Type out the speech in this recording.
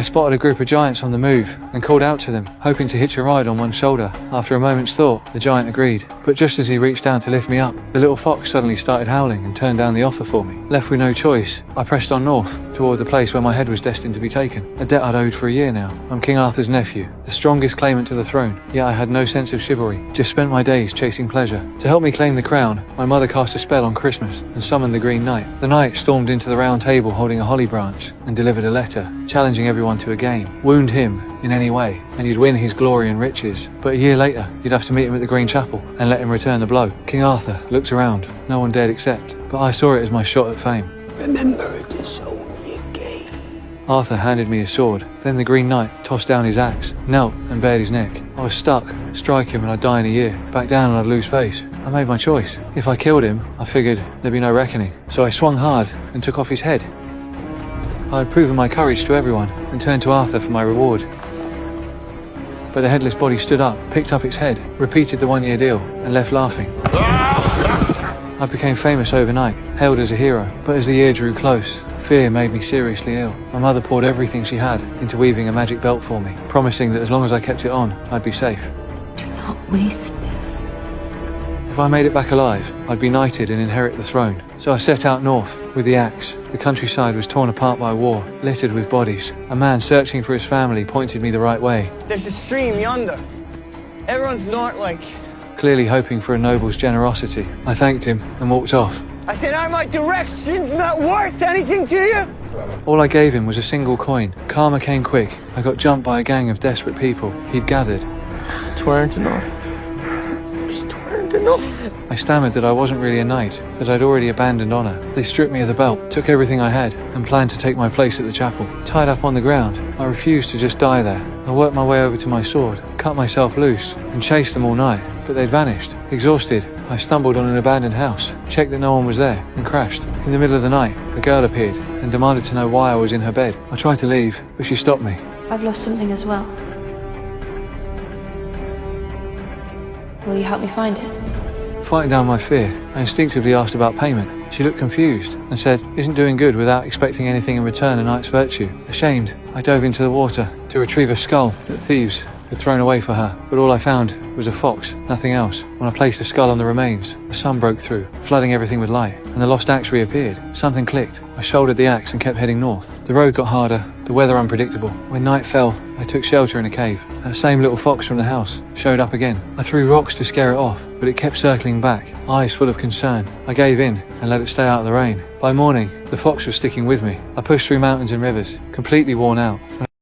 I spotted a group of giants on the move and called out to them, hoping to hitch a ride on one shoulder. After a moment's thought, the giant agreed. But just as he reached down to lift me up, the little fox suddenly started howling and turned down the offer for me. Left with no choice, I pressed on north, toward the place where my head was destined to be taken. A debt I'd owed for a year now. I'm King Arthur's nephew, the strongest claimant to the throne, yet I had no sense of chivalry, just spent my days chasing pleasure. To help me claim the crown, my mother cast a spell on Christmas and summoned the Green Knight. The knight stormed into the round table holding a holly branch and delivered a letter, challenging everyone to a game. Wound him in any way, and you'd win his glory and riches. But a year later, you'd have to meet him at the Green Chapel and let him return the blow. King Arthur looked around. No one dared accept, but I saw it as my shot at fame. Remember, it is only a game. Arthur handed me his sword. Then the Green Knight tossed down his axe, knelt and bared his neck. I was stuck. Strike him and I'd die in a year. Back down and I'd lose face. I made my choice. If I killed him, I figured there'd be no reckoning. So I swung hard and took off his head. I had proven my courage to everyone and turned to Arthur for my reward. But the headless body stood up, picked up its head, repeated the 1-year deal, and left laughing. I became famous overnight, hailed as a hero, but as the year drew close, fear made me seriously ill. My mother poured everything she had into weaving a magic belt for me, promising that as long as I kept it on, I'd be safe. Do not waste this. If I made it back alive, I'd be knighted and inherit the throne. So I set out north with the axe. The countryside was torn apart by war, littered with bodies. A man searching for his family pointed me the right way. There's a stream yonder. Everyone's not like... Clearly hoping for a noble's generosity. I thanked him and walked off. I said, are my directions not worth anything to you? All I gave him was a single coin. Karma came quick. I got jumped by a gang of desperate people he'd gathered. Tweren't enough. Just tweren't enough. I stammered that I wasn't really a knight, that I'd already abandoned honor. They stripped me of the belt, took everything I had, and planned to take my place at the chapel. Tied up on the ground, I refused to just die there. I worked my way over to my sword, cut myself loose, and chased them all night, but they'd vanished. Exhausted, I stumbled on an abandoned house, checked that no one was there, and crashed. In the middle of the night, a girl appeared and demanded to know why I was in her bed. I tried to leave, but she stopped me. I've lost something as well. Will you help me find it? Fighting down my fear, I instinctively asked about payment. She looked confused and said, "Isn't doing good without expecting anything in return a knight's virtue." Ashamed, I dove into the water to retrieve a skull that thieves had thrown away for her, but all I found was a fox, nothing else. When I placed the skull on the remains, the sun broke through, flooding everything with light, and the lost axe reappeared. Something clicked. I shouldered the axe and kept heading north. The road got harder, the weather unpredictable. When night fell, I took shelter in a cave. That same little fox from the house showed up again. I threw rocks to scare it off, but it kept circling back, eyes full of concern. I gave in and let it stay out of the rain. By morning, the fox was sticking with me. I pushed through mountains and rivers, completely worn out.